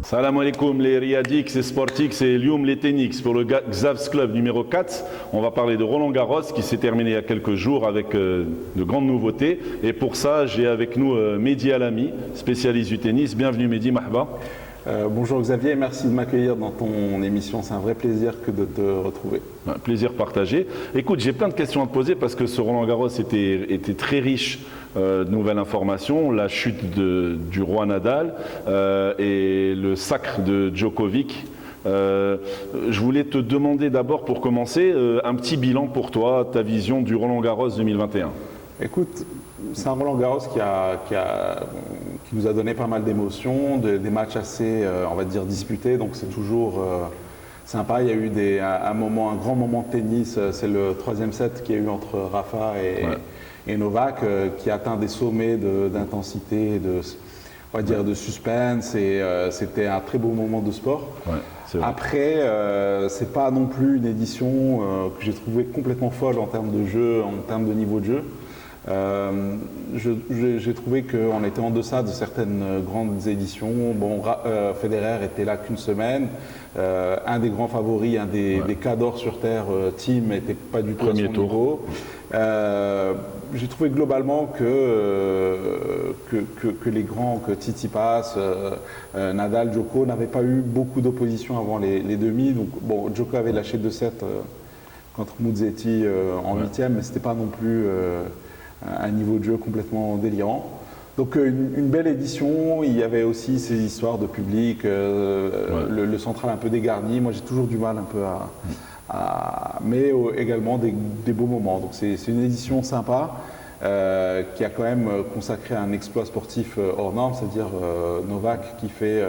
Salam alaikum les Riyadix et Sportix et Lyoum les Tenix. Pour le Xavs Club numéro 4, on va parler de Roland Garros qui s'est terminé il y a quelques jours avec de grandes nouveautés. Et pour ça, j'ai avec nous Mehdi Alami, spécialiste du tennis. Bienvenue Mehdi, mahba. Bonjour Xavier, merci de m'accueillir dans ton émission. C'est un vrai plaisir que de te retrouver. Un plaisir partagé. Écoute, j'ai plein de questions à te poser parce que ce Roland Garros était très riche de nouvelles informations. La chute du roi Nadal et le sacre de Djokovic. Je voulais te demander d'abord, pour commencer, un petit bilan pour toi, ta vision du Roland Garros 2021. Écoute, c'est un Roland Garros qui nous a donné pas mal d'émotions, des matchs assez, on va dire, disputés, donc c'est toujours sympa. Il y a eu un grand moment de tennis, c'est le troisième set qu'il y a eu entre Rafa et Novak, qui a atteint des sommets d'intensité, on va dire de suspense, et c'était un très beau moment de sport. Ouais, après, c'est pas non plus une édition que j'ai trouvée complètement folle en termes de jeu, en termes de niveau de jeu. J'ai trouvé qu'on était en deçà de certaines grandes éditions. Bon, Federer était là qu'une semaine. Un des grands favoris, un des cadors sur terre, Thiem, n'était pas du tout à son niveau. J'ai trouvé globalement que les grands, que Tsitsipas, Nadal, Djoko n'avaient pas eu beaucoup d'opposition avant les demi. Donc, bon, Djoko avait lâché 2-7 contre Musetti en huitième, mais c'était pas non plus un niveau de jeu complètement délirant. Donc une belle édition, il y avait aussi ces histoires de public, le central un peu dégarni. Moi j'ai toujours du mal un peu mais également des beaux moments. Donc c'est une édition sympa qui a quand même consacré un exploit sportif hors norme, c'est-à-dire Novak qui fait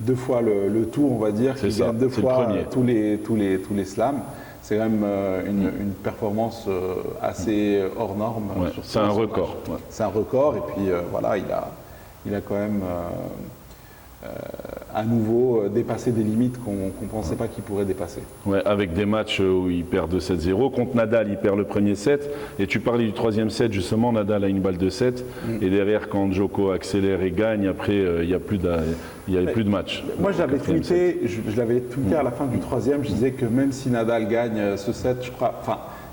2 fois le tour, on va dire, qui gagne 2 fois tous les slams. C'est quand même une performance assez hors norme. Ouais, c'est un record. Ouais. C'est un record, et puis voilà, il a quand même à nouveau dépassé des limites qu'on ne pensait pas qu'il pourrait dépasser. Ouais, avec des matchs où il perd 2-7-0. Contre Nadal, il perd le premier set. Et tu parlais du troisième set, justement, Nadal a une balle de 7. Et derrière, quand Djoko accélère et gagne, après, il n'y a plus de match. Moi, je l'avais tweeté à la fin du troisième. Je disais que même si Nadal gagne ce set, je crois...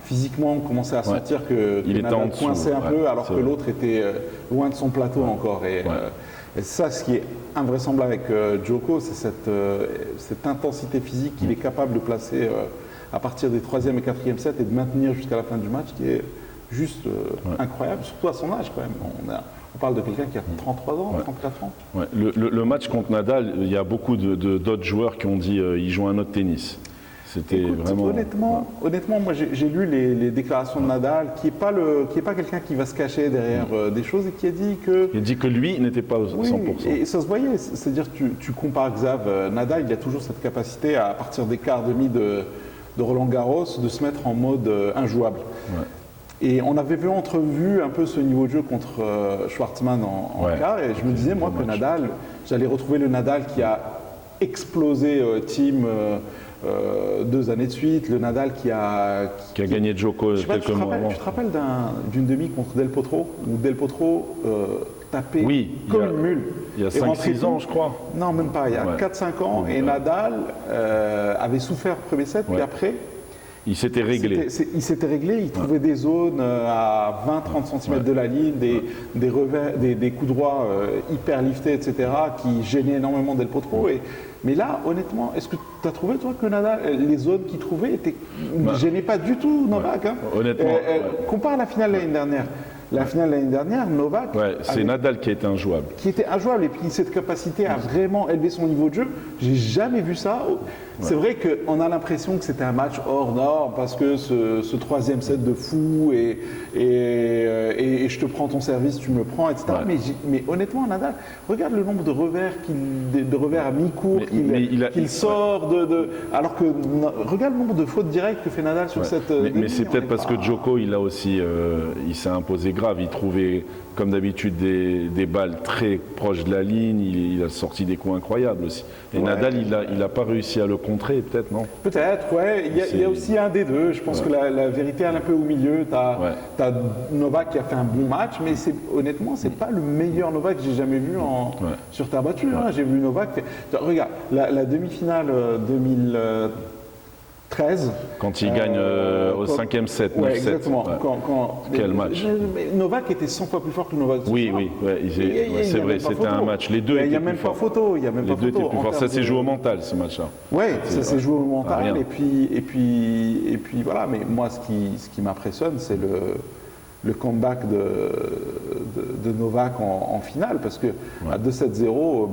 Physiquement, on commençait à sentir que Nadal coinçait un peu, alors que l'autre était loin de son plateau encore. Et ça, ce qui est invraisemblable avec Djoko, c'est cette intensité physique qu'il est capable de placer à partir des 3e et 4e sets et de maintenir jusqu'à la fin du match, qui est juste incroyable, surtout à son âge quand même. On parle de quelqu'un qui a 33 ans, 34 ans. Ouais. Le match contre Nadal, il y a beaucoup d'autres joueurs qui ont dit qu'il joue un autre tennis. Écoute, vraiment... Honnêtement, moi j'ai lu les déclarations de Nadal, qui est pas quelqu'un qui va se cacher derrière des choses, et qui a dit que... Il dit que lui n'était pas au 100%. Et ça se voyait, c'est-à-dire tu compares Xav, Nadal, il a toujours cette capacité à partir des quarts demi de Roland Garros, de se mettre en mode injouable. Ouais. Et on avait entrevu un peu ce niveau de jeu contre Schwartzmann en quart, et je me disais moi que Nadal, j'allais retrouver le Nadal qui a explosé Thiem 2 années de suite, le Nadal qui a gagné Djoko quelques mois avant. Tu te rappelles d'une demi contre Del Potro, où Del Potro tapait comme une mule. Il y a 5-6 ans, je crois. Non, même pas, il y a 4-5 ans, et Nadal avait souffert le premier set, puis après... Il s'était réglé. Il trouvait des zones à 20-30 cm de la ligne, des revers, des coups droits hyper liftés, etc., qui gênaient énormément Del Potro. Mais là, honnêtement, est-ce que tu as trouvé, toi, que Nadal, les zones qu'il trouvait ne gênaient pas du tout Novak, hein. Honnêtement. Compare la finale l'année dernière. La finale l'année dernière, Novak... c'est Nadal qui était injouable. Qui était injouable, et puis cette capacité à vraiment élever son niveau de jeu, j'ai jamais vu ça. C'est vrai qu'on a l'impression que c'était un match hors norme, parce que ce troisième set de fou, et je te prends ton service, tu me prends, etc. Mais honnêtement, Nadal, regarde le nombre de revers à mi-cours qu'il sort, alors que regarde le nombre de fautes directes que fait Nadal sur cette... Mais c'est peut-être parce que Djoko, il s'est imposé grave. Il trouvait comme d'habitude, des balles très proches de la ligne. Il a sorti des coups incroyables aussi. Et Nadal, il n'a pas réussi à le contrer, peut-être, non? Peut-être, ouais. Il y a aussi un des deux. Je pense que la vérité est un peu au milieu. Tu as Novak qui a fait un bon match, mais honnêtement, c'est pas le meilleur Novak que j'ai jamais vu sur terre battue. Hein. J'ai vu Novak. Regarde, la demi-finale 2013. Quand il gagne au 5e set, 9-7. Exactement. Ouais. Quel match. Novak était 100 fois plus fort que Novak. Oui, c'est vrai, c'était un match. Les deux étaient plus forts. Il n'y a même pas photo. Les deux étaient plus forts. Ça s'est joué au mental, ce match-là. Oui, ça s'est joué au mental. Et puis voilà. Mais moi, ce qui m'impressionne, c'est le comeback de Novak en finale. Parce que à 2-7-0,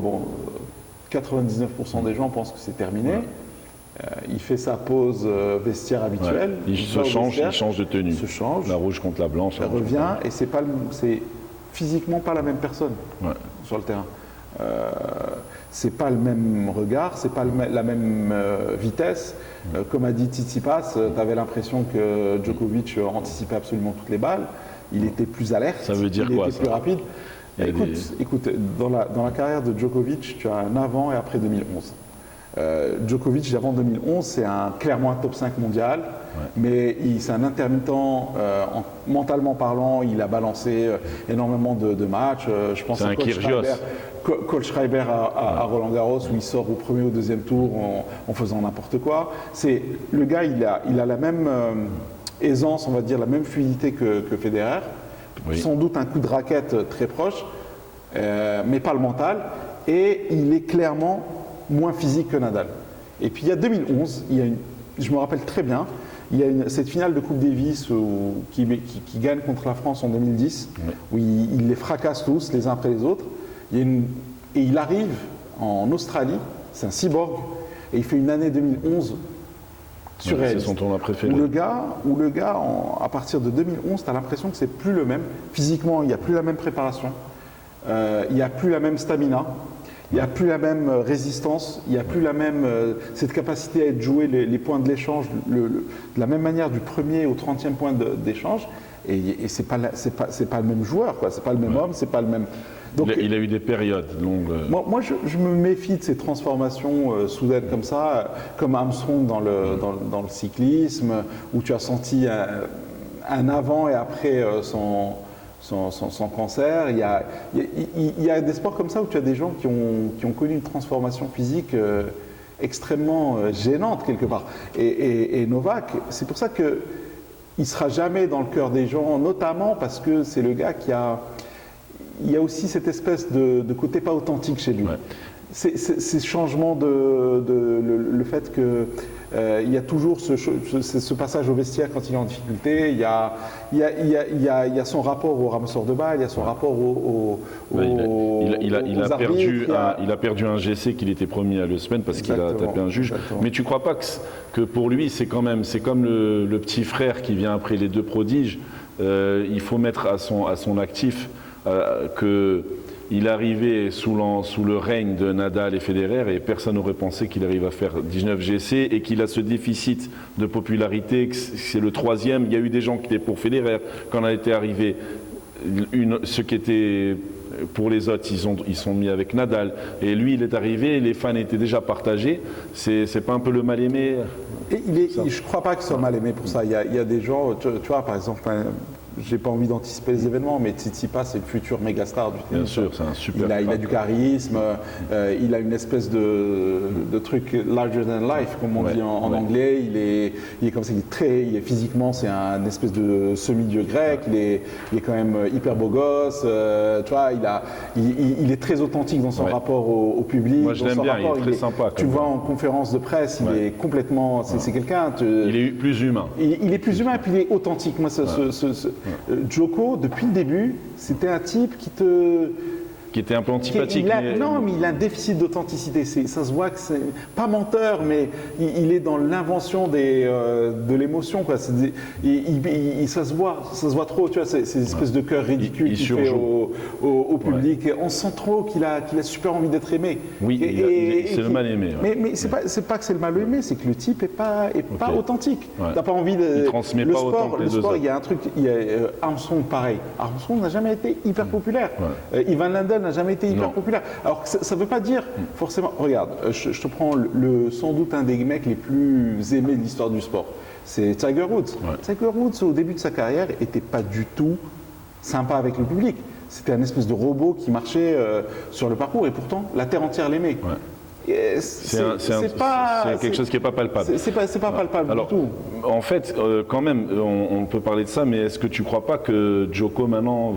99% des gens pensent que c'est terminé. Ouais. Il fait sa pause vestiaire habituelle. Ouais. Il change de tenue. La rouge contre la blanche. Il revient et c'est physiquement pas la même personne sur le terrain. C'est pas le même regard, c'est pas la même vitesse. Comme a dit Tsitsipas, tu avais l'impression que Djokovic anticipait absolument toutes les balles. Il était plus alerte. Ça veut dire quoi, était plus rapide. Écoute, dans la carrière de Djokovic, tu as un avant et après 2011. Djokovic, avant 2011, c'est clairement un top 5 mondial, mais c'est un intermittent, mentalement parlant, il a balancé énormément de matchs. Je pense à Cole Schreiber à Roland Garros, où il sort au premier ou au deuxième tour en faisant n'importe quoi. Le gars, il a la même aisance, on va dire, la même fluidité que Federer, sans doute un coup de raquette très proche, mais pas le mental, et il est clairement moins physique que Nadal. Et puis il y a 2011, je me rappelle très bien, il y a cette finale de Coupe Davis qui gagne contre la France en 2010, où il les fracasse tous les uns après les autres. Et il arrive en Australie, c'est un cyborg, et il fait une année 2011 surréaliste. C'est son tournoi préféré. Où le gars à partir de 2011, tu as l'impression que c'est plus le même. Physiquement, il n'y a plus la même préparation, il n'y a plus la même stamina. Il n'y a plus la même résistance, il n'y a plus la même cette capacité à jouer les points de l'échange de la même manière du premier au 30e point d'échange. Et c'est pas le même joueur, quoi. C'est pas le même homme, c'est pas le même. Donc, il a eu des périodes longues. Moi je me méfie de ces transformations soudaines comme ça, comme Armstrong dans le cyclisme, où tu as senti un avant et après son cancer. Il y a des sports comme ça où tu as des gens qui ont connu une transformation physique extrêmement gênante quelque part. Et Novak, c'est pour ça qu'il ne sera jamais dans le cœur des gens, notamment parce que c'est le gars il y a aussi cette espèce de côté pas authentique chez lui. Ces changements le fait que il y a toujours ce passage au vestiaire quand il est en difficulté, il y a son rapport au ramasseur de balles, il y a son rapport il a perdu un GC qu'il était premier à l'Open parce qu'il a tapé un juge. Exactement. Mais tu crois pas que pour lui c'est comme le petit frère qui vient après les deux prodiges, il faut mettre à son actif qu'il arrivait sous le règne de Nadal et Federer et personne n'aurait pensé qu'il arrive à faire 19 GC et qu'il a ce déficit de popularité, que c'est le troisième. Il y a eu des gens qui étaient pour Federer. Quand on a été arrivé, ceux qui étaient pour les autres, ils sont mis avec Nadal. Et lui, il est arrivé, les fans étaient déjà partagés. C'est pas un peu le mal-aimé? Je ne crois pas qu'il soit mal aimé pour ça. Il y a des gens, tu vois, par exemple, j'ai pas envie d'anticiper les événements, mais Tsitsipas c'est le futur méga star du tennis. Bien sûr, c'est un super. Il a du charisme, il a une espèce de truc larger than life, comme on dit en anglais. Il est comme ça, il est physiquement, c'est un espèce de semi-dieu grec. Il est quand même hyper beau gosse. Tu vois, il est très authentique dans son rapport au public. Moi, je l'aime bien. Il est très sympa. Tu vois en conférence de presse, il est complètement. C'est quelqu'un. Il est plus humain. Il est plus humain et puis il est authentique. Moi, Djoko, depuis le début, c'était un type qui te qui était un peu antipathique. Non, mais il a un déficit d'authenticité. Ça se voit que c'est pas menteur, mais il est dans l'invention de l'émotion. Quoi. Ça se voit trop. Tu vois, ces espèces de cœurs ridicules qu'il fait au public. Et on sent trop qu'il a super envie d'être aimé. Oui, c'est le mal aimé. Ouais. Mais c'est pas que c'est le mal aimé, c'est que le type est pas authentique. Ouais. T'as pas envie de. Il transmet pas autant que les deux autres. Il y a un truc. Armstrong, pareil. Armstrong n'a jamais été hyper populaire. Ouais. Ivan Lendl n'a jamais été hyper populaire. Alors ça ne veut pas dire forcément. Regarde, je te prends sans doute un des mecs les plus aimés de l'histoire du sport. C'est Tiger Woods. Ouais. Tiger Woods, au début de sa carrière, n'était pas du tout sympa avec le public. C'était un espèce de robot qui marchait sur le parcours et pourtant la terre entière l'aimait. Ouais. C'est quelque chose qui n'est pas palpable. C'est pas palpable du tout. En fait, quand même, on peut parler de ça, mais est-ce que tu ne crois pas que Djoko maintenant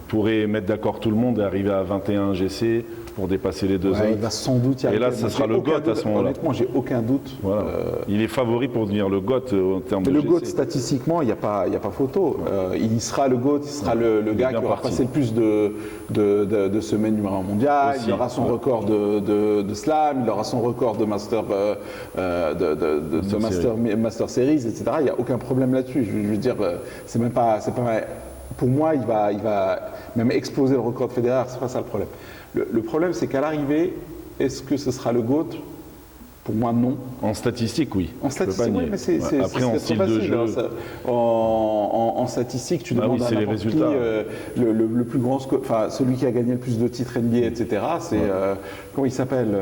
pourrait mettre d'accord tout le monde et arriver à 21 GC pour dépasser les deux autres? Il va sans doute y arriver. Et là, ce sera le GOAT à ce moment-là. Honnêtement, j'ai aucun doute. Voilà. Il est favori pour devenir le GOAT en termes de GC. Le GOAT, statistiquement, il n'y a pas photo. Il sera le GOAT, il sera le gars qui aura passé le plus de semaines numéro 1 mondial. Il aura son record de slam, il aura son record de Master Series, etc. Il n'y a aucun problème là-dessus. Je veux dire, c'est pas pour moi, il va même exploser le record de Federer. C'est pas ça le problème. Le problème, c'est qu'à l'arrivée, est-ce que ce sera le GOAT? Pour moi, non. En statistique, oui. En statistique, oui, mais c'est après, en style facile, de jeu. En statistique, tu demandes à n'importe qui le plus grand score, enfin celui qui a gagné le plus de titres NBA, etc. C'est comment il s'appelle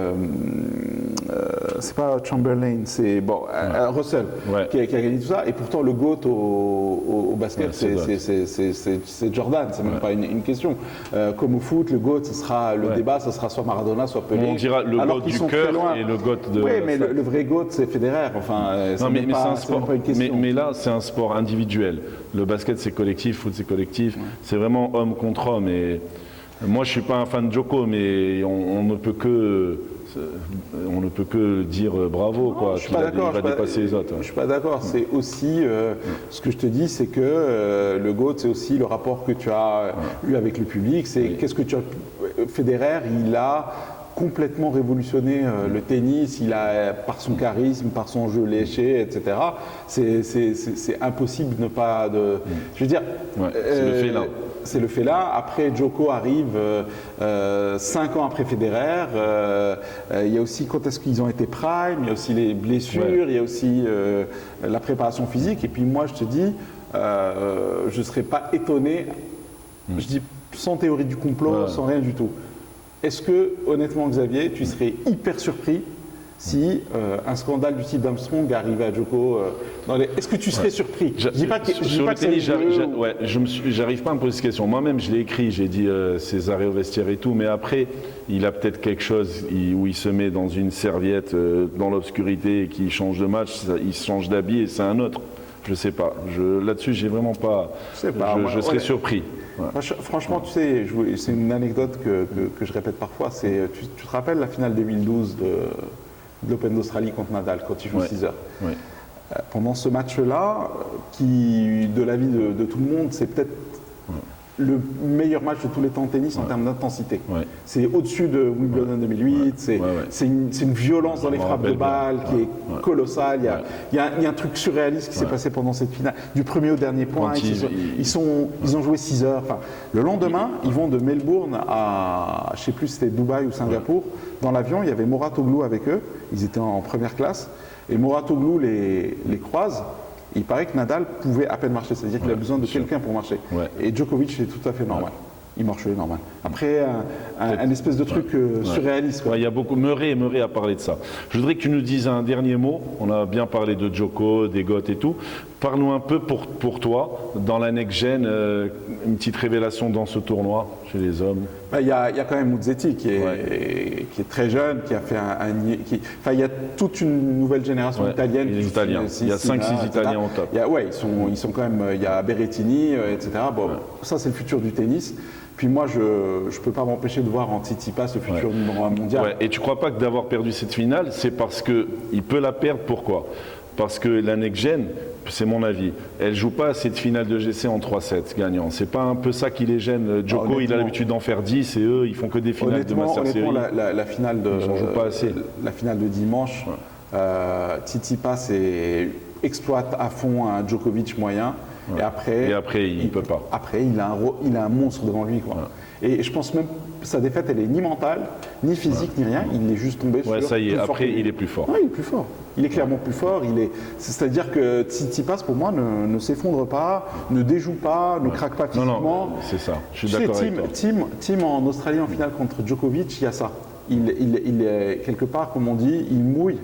c'est pas Chamberlain, c'est Russell qui a gagné tout ça. Et pourtant, le GOAT au basket, c'est Jordan. C'est même pas une question. Comme au foot, le GOAT, ce sera le débat, ce sera soit Maradona, soit Pelé. On dira le GOAT du cœur et le GOAT de. Oui, mais le vrai GOAT, c'est Federer. Enfin, non, mais c'est un sport. Pas une question. Mais là, c'est un sport individuel. Le basket, c'est collectif, le foot, c'est collectif. Ouais. C'est vraiment homme contre homme. Et moi, je suis pas un fan de Djoko, mais on ne peut que dire bravo, quoi. Je suis pas d'accord. Il va dépasser les autres. Je suis pas d'accord. C'est aussi ce que je te dis, c'est que le GOAT, c'est aussi le rapport que tu as eu avec le public. C'est qu'est-ce que tu as. Federer, il a complètement révolutionné le tennis, par son charisme, par son jeu léché, etc. C'est impossible de ne pas... Je veux dire... c'est le félin. C'est le félin. Après, Djoko arrive 5 ans après Federer. Il y a aussi quand est-ce qu'ils ont été prime, il y a aussi les blessures, il y a aussi la préparation physique. Et puis moi, je te dis, je ne serais pas étonné, je dis sans théorie du complot, sans rien du tout. Est-ce que, honnêtement, Xavier, tu serais hyper surpris si un scandale du type d'Armstrong arrivait à Djoko Est-ce que tu serais surpris? Je dis pas que j'arrive pas à me poser cette question. Moi-même, je l'ai écrit, j'ai dit ses arrêts au vestiaire et tout, mais après, il a peut-être quelque chose où il se met dans une serviette dans l'obscurité et qu'il change de match, il change d'habit et c'est un autre. Je sais pas. Là-dessus, j'ai vraiment pas. Je serais surpris. Ouais. Franchement, tu sais, c'est une anecdote que je répète parfois. Tu te rappelles la finale 2012 de l'Open d'Australie contre Nadal, quand il joue 6 heures. Oui. Pendant ce match-là, qui, de l'avis de tout le monde, c'est peut-être le meilleur match de tous les temps en tennis en termes d'intensité. Ouais. C'est au-dessus de Wimbledon 2008, c'est une violence dans les frappes de balles qui est colossale. Il y a un truc surréaliste qui s'est passé pendant cette finale. Du premier au dernier point, ils ont joué 6 heures. Enfin, le lendemain, ils vont de Melbourne à, je ne sais plus si c'était Dubaï ou Singapour. Dans l'avion, il y avait Mouratoglou avec eux. Ils étaient en première classe. Et Mouratoglou les croise. Il paraît que Nadal pouvait à peine marcher, c'est-à-dire qu'il a besoin de quelqu'un pour marcher. Ouais. Et Djokovic, c'est tout à fait normal. Il marchait normal. Après, un espèce de truc surréaliste. Il y a beaucoup. Murray a parlé de ça. Je voudrais que tu nous dises un dernier mot. On a bien parlé de Djoko, des GOAT et tout. Parle-nous un peu pour toi, dans la next-gen, une petite révélation dans ce tournoi chez les hommes. Il y a quand même Musetti qui est très jeune, qui a fait il y a toute une nouvelle génération italienne. Il y a 5-6 Italiens en top. Ils sont quand même. Il y a Berrettini, etc. Bon, ça c'est le futur du tennis. Puis moi, je ne peux pas m'empêcher de voir en Tsitsipas le futur numéro 1 mondial. Ouais. Et tu ne crois pas que d'avoir perdu cette finale, c'est parce qu'il peut la perdre, pourquoi ? parce que la next gen, c'est mon avis, elle joue pas cette finale de GC en 3-7 gagnant. C'est pas un peu ça qui les gêne. Djoko, il a l'habitude d'en faire 10 et eux, ils font que des finales de Master Series. La finale de, ils en jouent pas assez. La finale de dimanche, Tsitsipas exploite à fond un Djokovic moyen. Ouais. Et après, il peut pas. Après, il a un monstre devant lui, quoi. Ouais. Et je pense même que sa défaite, elle est ni mentale, ni physique, ni rien. Il est juste tombé sur. Ça y est. Après, il est plus fort. Ouais, il est plus fort. Il est clairement plus fort. C'est-à-dire que Tsitsipas, pour moi, ne s'effondre pas, ne déjoue pas, ne craque pas physiquement. Non, c'est ça. Je suis d'accord avec toi. Tim en Australie en finale contre Djokovic, il y a ça. Il est quelque part, comme on dit, il mouille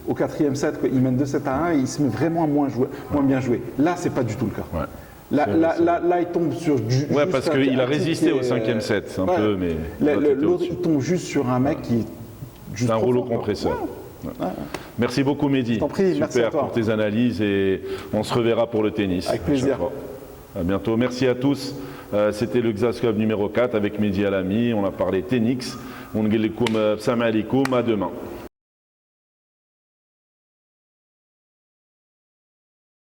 au 4e set, il mène 2-7 à 1 et il se met vraiment à moins bien jouer. Là, c'est pas du tout le cas. Ouais. Là, il tombe sur ouais, parce qu'il a résisté au 5e set, un peu, mais l'autre, il tombe juste sur un mec qui est juste un rouleau compresseur. Ouais. Merci beaucoup, Mehdi. Je t'en prie, super merci à toi. Pour tes analyses et on se reverra pour le tennis. Avec plaisir. À bientôt. Merci à tous. C'était le Xas Club numéro 4 avec Mehdi Alami. On a parlé tennis. On a dit à demain.